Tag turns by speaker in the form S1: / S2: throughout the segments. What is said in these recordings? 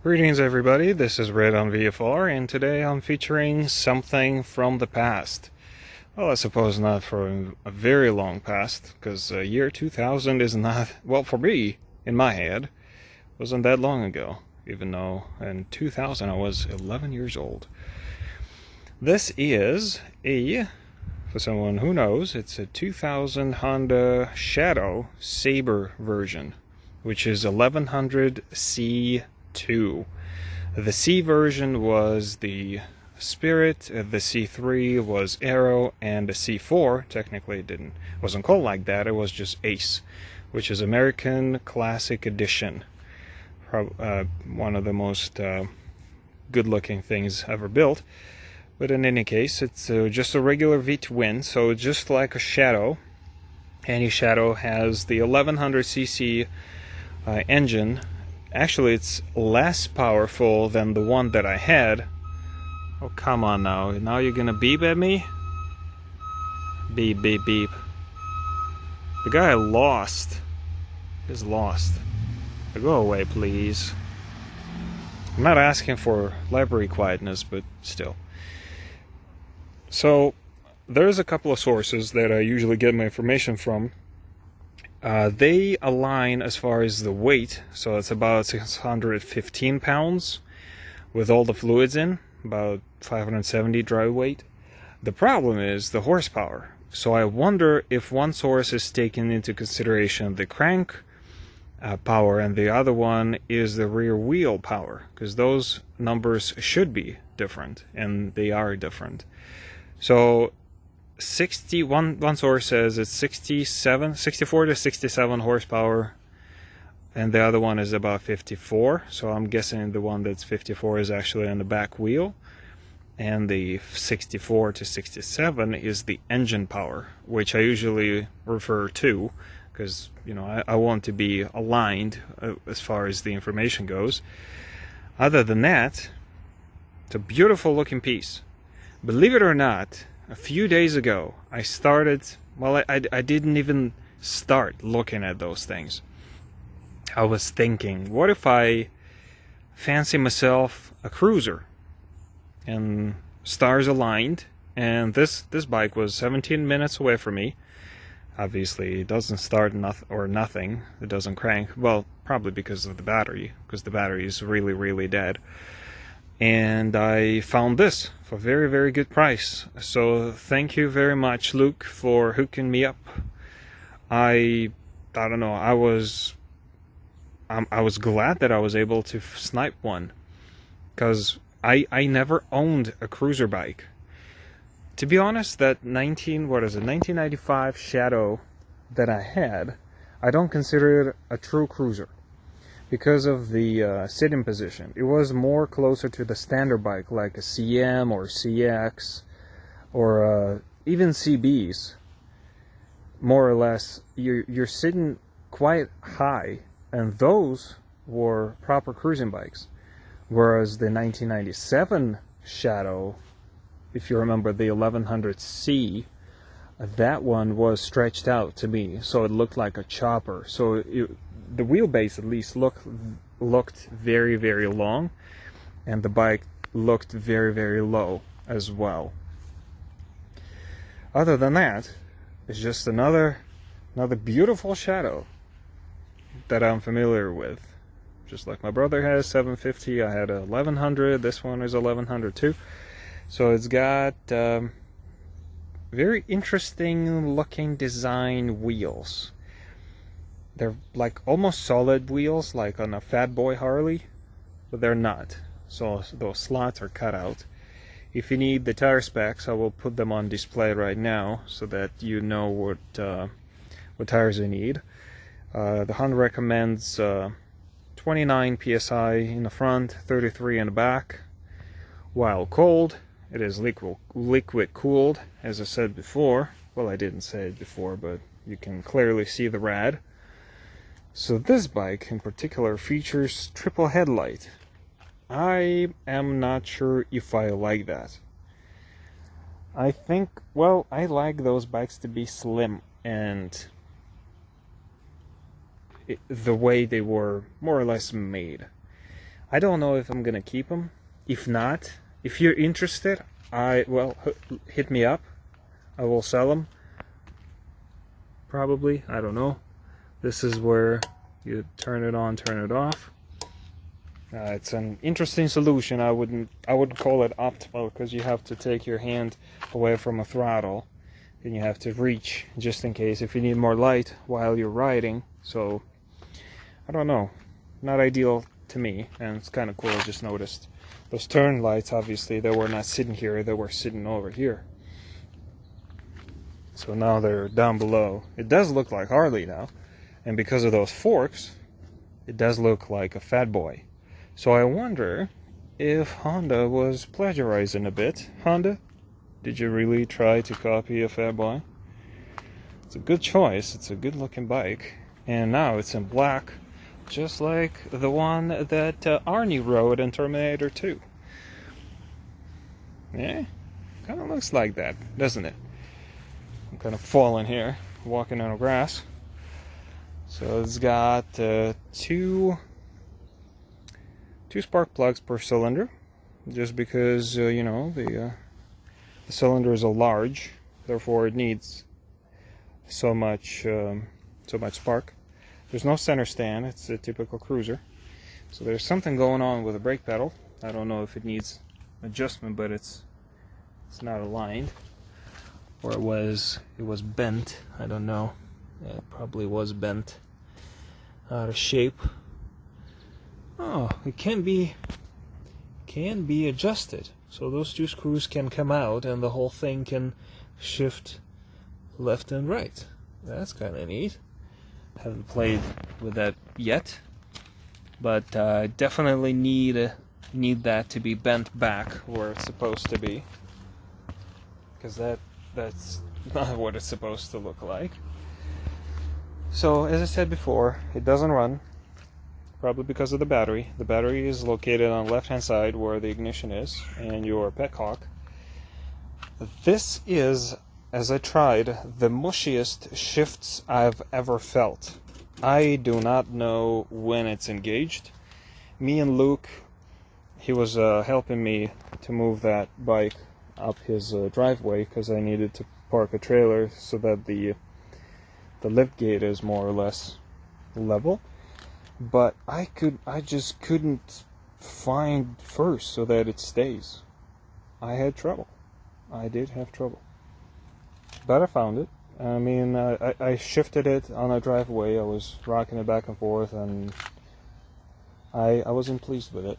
S1: Greetings everybody, this is Red on VFR, and today I'm featuring something from the past. Well, I suppose not for a very long past, because year 2000 is not, well, for me, in my head, wasn't that long ago, even though in 2000 I was 11 years old. This is for someone who knows, it's a 2000 Honda Shadow Sabre version, which is 1100C2. The C version was the Spirit, the C3 was Arrow, and the C4 technically wasn't called like that. It was just Ace, which is American Classic Edition. One of the most good-looking things ever built. But in any case, it's just a regular V-twin, so just like a Shadow. Any Shadow has the 1100cc engine. Actually, it's less powerful than the one that I had. Oh, come on now. Now you're gonna beep at me? Beep, beep, beep. The guy lost is lost. Go away, please. I'm not asking for library quietness, but still. So, there's a couple of sources that I usually get my information from. They align as far as the weight, so it's about 615 pounds with all the fluids in, about 570 dry weight. The problem is the horsepower. So I wonder if one source is taking into consideration the crank power and the other one is the rear wheel power, because those numbers should be different, and they are different. So one source says it's 64 to 67 horsepower, and the other one is about 54. So I'm guessing the one that's 54 is actually on the back wheel, and the 64 to 67 is the engine power, which I usually refer to because I want to be aligned as far as the information goes. Other than that, it's a beautiful looking piece. Believe it or not, a few days ago, I started, well, I didn't even start looking at those things. I was thinking, what if I fancy myself a cruiser? And stars aligned, and this bike was 17 minutes away from me. Obviously, it doesn't start nothing. It doesn't crank. Well, probably because of the battery, because the battery is really, really dead. And I found this for a very, very good price. So thank you very much, Luke, for hooking me up. I don't know. I was glad that I was able to snipe one, because I never owned a cruiser bike. To be honest, that 1995 Shadow that I had, I don't consider it a true cruiser, because of the sitting position. It was more closer to the standard bike, like a CM or CX, or even CBs. More or less, you're sitting quite high, and those were proper cruising bikes. Whereas the 1997 Shadow, if you remember the 1100C, that one was stretched out to me, so it looked like a chopper. So the wheelbase at least looked very, very long, and the bike looked very, very low as well. Other than that, it's just another beautiful Shadow that I'm familiar with. Just like my brother has 750, I had a 1100. This one is 1100 too. So it's got very interesting looking design wheels. They're like almost solid wheels, like on a Fat Boy Harley, but they're not. So those slots are cut out. If you need the tire specs, I will put them on display right now so that you know what tires you need. The Honda recommends 29 psi in the front, 33 in the back. While cold, it is liquid cooled, as I said before. Well, I didn't say it before, but you can clearly see the rad. So this bike in particular features triple headlight. I am not sure if I like that. I think, well, I like those bikes to be slim and the way they were more or less made. I don't know if I'm gonna keep them. If not, if you're interested, hit me up. I will sell them. Probably, I don't know. This is where you turn it on, turn it off. It's an interesting solution. I wouldn't call it optimal, because you have to take your hand away from a throttle and you have to reach just in case if you need more light while you're riding. So I don't know, not ideal to me, and it's kind of cool. I just noticed those turn lights, obviously they were not sitting here, they were sitting over here. So now they're down below. It does look like Harley now, and because of those forks, it does look like a Fat Boy. So I wonder if Honda was plagiarizing a bit. Honda, did you really try to copy a Fat Boy? It's a good choice. It's a good looking bike. And now it's in black, just like the one that Arnie rode in Terminator 2. Yeah, kind of looks like that, doesn't it? I'm kind of falling here, walking on the grass. So it's got two spark plugs per cylinder, just because you know, the cylinders are large, therefore it needs so much spark. There's no center stand. It's a typical cruiser. So there's something going on with the brake pedal. I don't know if it needs adjustment, but it's not aligned, or it was bent. I don't know. Yeah, it probably was bent out of shape. Oh, it can be adjusted, so those two screws can come out and the whole thing can shift left and right. That's kind of neat. Haven't played with that yet, but definitely need that to be bent back where it's supposed to be, because that's not what it's supposed to look like. So as I said before, it doesn't run. Probably because of the battery. The battery is located on the left-hand side where the ignition is, and your petcock. This is, as I tried, the mushiest shifts I've ever felt. I do not know when it's engaged. Me and Luke, he was helping me to move that bike up his driveway, because I needed to park a trailer so that the lift gate is more or less level. But I just couldn't find first so that it stays. I had trouble. I did have trouble. But I found it. I mean, I shifted it on a driveway. I was rocking it back and forth, and I wasn't pleased with it,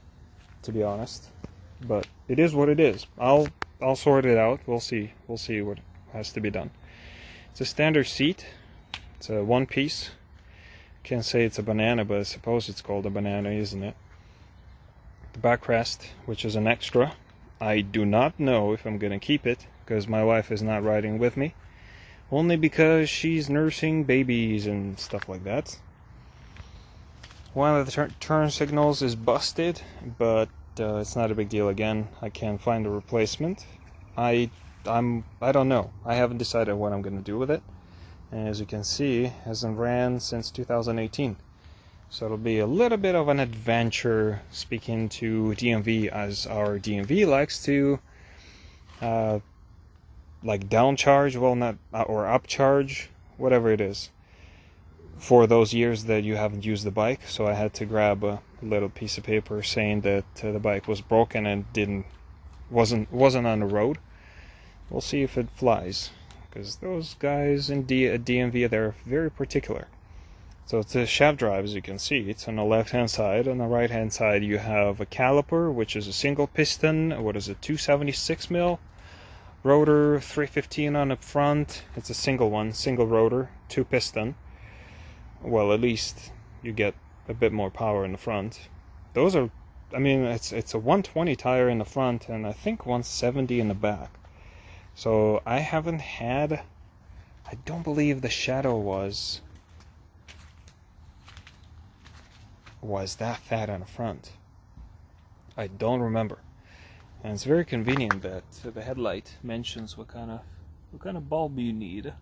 S1: to be honest. But it is what it is. I'll sort it out. We'll see. We'll see what has to be done. It's a standard seat. It's a one piece. Can't say it's a banana, but I suppose it's called a banana, isn't it? The backrest, which is an extra. I do not know if I'm going to keep it, because my wife is not riding with me. Only because she's nursing babies and stuff like that. One of the turn signals is busted, but it's not a big deal. Again, I can't find a replacement. I don't know. I haven't decided what I'm going to do with it. And as you can see, it hasn't ran since 2018. So it'll be a little bit of an adventure speaking to DMV, as our DMV likes to like downcharge, well, not, or upcharge, whatever it is, for those years that you haven't used the bike. So I had to grab a little piece of paper saying that the bike was broken and wasn't on the road. We'll see if it flies, because those guys in DMV, they're very particular. So it's a shaft drive, as you can see. It's on the left-hand side. On the right-hand side, you have a caliper, which is a single piston. What is it, 276 mil? Rotor, 315 on the front. It's a single one, single rotor, two piston. Well, at least you get a bit more power in the front. Those are, I mean, it's a 120 tire in the front, and I think 170 in the back. So I haven't had, I don't believe the Shadow was that fat on the front. I don't remember. And it's very convenient that the headlight mentions what kind of bulb you need.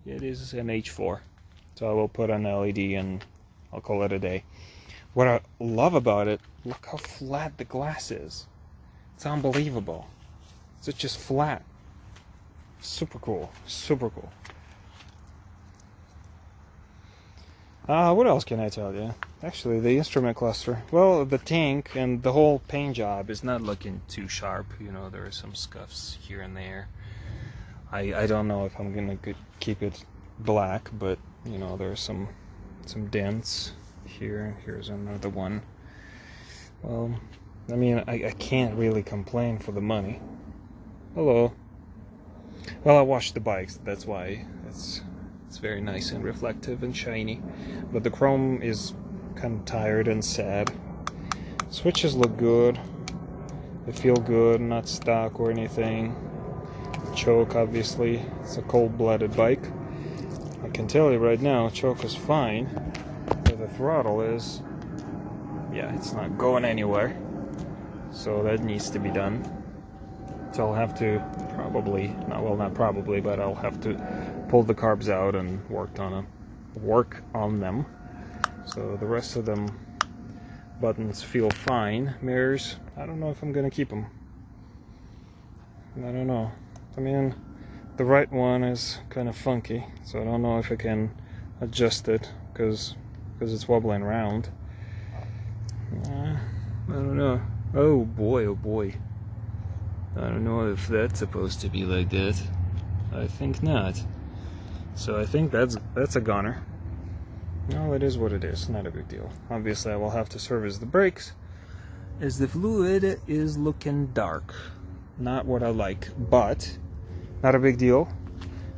S1: It is an H4, so I will put an LED and I'll call it a day. What I love about it, look how flat the glass is. It's unbelievable. It's just flat. Super cool. Super cool. What else can I tell you? Actually, the instrument cluster. Well, the tank and the whole paint job is not looking too sharp. You know, there are some scuffs here and there. I don't know if I'm gonna keep it black, but you know, there's some dents here. Here's another one. Well, I mean, I can't really complain for the money. Hello. Well, I washed the bikes, that's why it's very nice and reflective and shiny. But the chrome is kind of tired and sad. Switches look good. They feel good, not stuck or anything. Choke, obviously, it's a cold-blooded bike. I can tell you right now, choke is fine. But the throttle is, yeah, it's not going anywhere. So that needs to be done. So I'll have to probably, not probably, but I'll have to pull the carbs out and work on them. So the rest of them buttons feel fine. Mirrors, I don't know if I'm gonna keep them. I don't know. I mean, the right one is kind of funky, so I don't know if I can adjust it because it's wobbling around. I don't know. Oh boy, oh boy. I don't know if that's supposed to be like that. I think not. So I think that's a goner. No, it is what it is. Not a big deal. Obviously, I will have to service the brakes, as the fluid is looking dark. Not what I like, but not a big deal.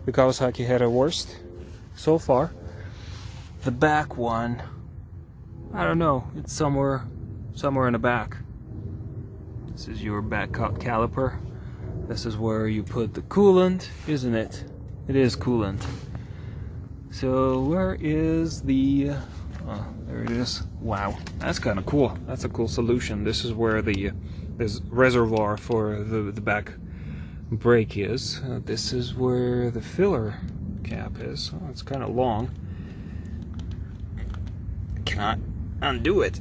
S1: The Kawasaki had a worst so far. The back one, I don't know. It's somewhere in the back. This is your back caliper. This is where you put the coolant, isn't it? It is coolant. So where is the... oh, there it is. Wow, that's kind of cool. That's a cool solution. This is where the this reservoir for the back brake is. This is where the filler cap is. Oh, it's kind of long. Cannot undo it.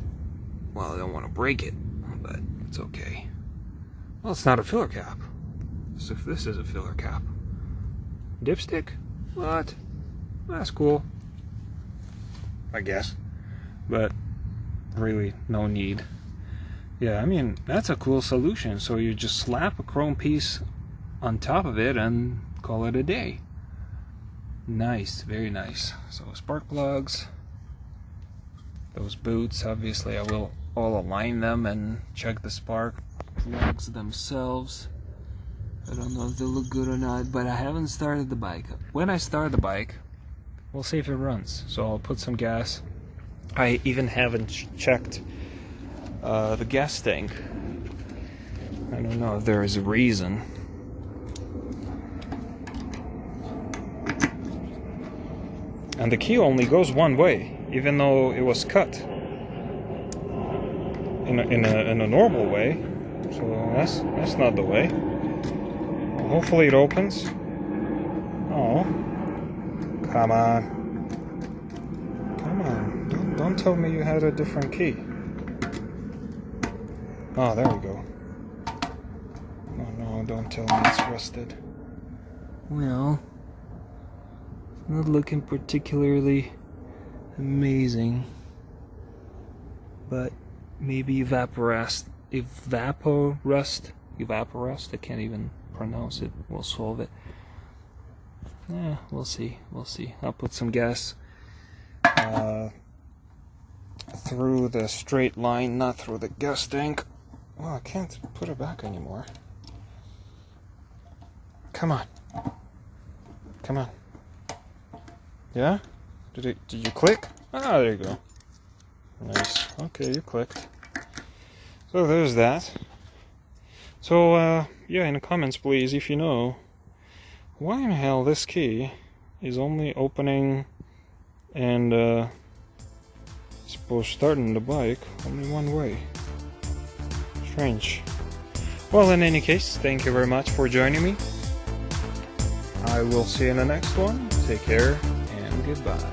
S1: Well, I don't want to break it, but it's okay. Well, it's not a filler cap. So if this is a filler cap. Dipstick? What? That's cool, I guess. But really, no need. Yeah, I mean, that's a cool solution. So you just slap a chrome piece on top of it and call it a day. Nice, very nice. So spark plugs. Those boots, obviously I will all align them and check the spark plugs themselves. I don't know if they look good or not, but I haven't started the bike. When I start the bike, we'll see if it runs. So I'll put some gas. I even haven't checked the gas tank. I don't know if there is a reason. And the key only goes one way, even though it was cut in a normal way. So that's not the way. Well, hopefully it opens. Oh, come on. Come on. Don't tell me you had a different key. Oh, there we go. Oh no, don't tell me it's rusted. Well, it's not looking particularly amazing, but maybe evaporust, I can't even pronounce it, will solve it. Yeah, we'll see. I'll put some gas through the straight line, not through the gas tank. Well, I can't put it back anymore. Come on. Yeah? Did you click? Ah, there you go. Nice. Okay, you clicked. So there's that. So, yeah, in the comments, please, if you know, why in hell this key is only opening and supposed starting the bike only one way. Strange. Well, in any case, thank you very much for joining me. I will see you in the next one. Take care and goodbye.